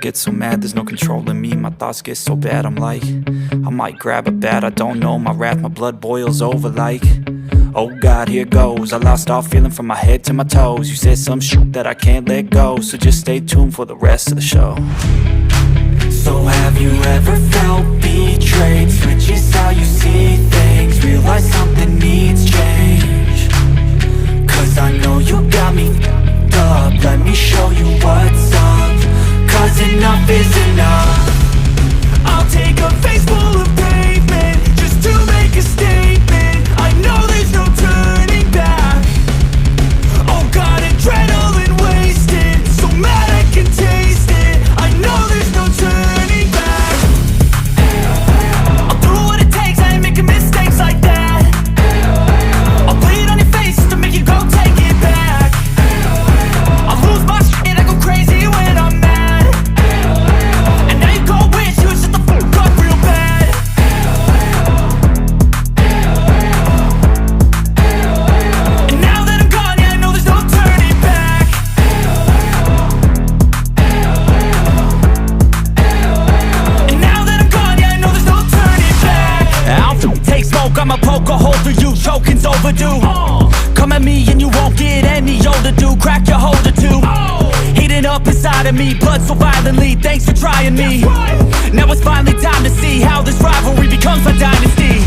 get so mad, there's no controlling me. My thoughts get so bad, I'm like, I might grab a bat, I don't know. My wrath, my blood boils over like, oh God, here goes. I lost all feeling from my head to my toes. You said some shit that I can't let go, so just stay tuned for the rest of the show. So have you ever felt betrayed? Switches how you see things, realize something needs change. Cause I know you got me f***ed up, let me show you what's up. Cause enough is enough. I'll take a face full of pavement just to make a statement. I know there's no turning back. Oh God, adrenaline wasted, so mad I can taste it. I know there's no turning back. I'll do what it takes, I ain't making mistakes like that. I'll bleed on your face just to make you go take it back. I'll lose my shit, I go crazy when I'm mad. And now you go wish you would shut the fuck up real bad. And now that I'm gone, yeah, I know there's no turning back. And now that I'm gone, yeah, I know there's no turning back. I'll take smoke, I'ma poke a hole through you, choking's overdue. Come at me and you won't get any older, dude. Crack your holder too. Heating up inside of me, blood so violently. Thanks for trying me. Now it's finally time to see how this rivalry becomes my dynasty.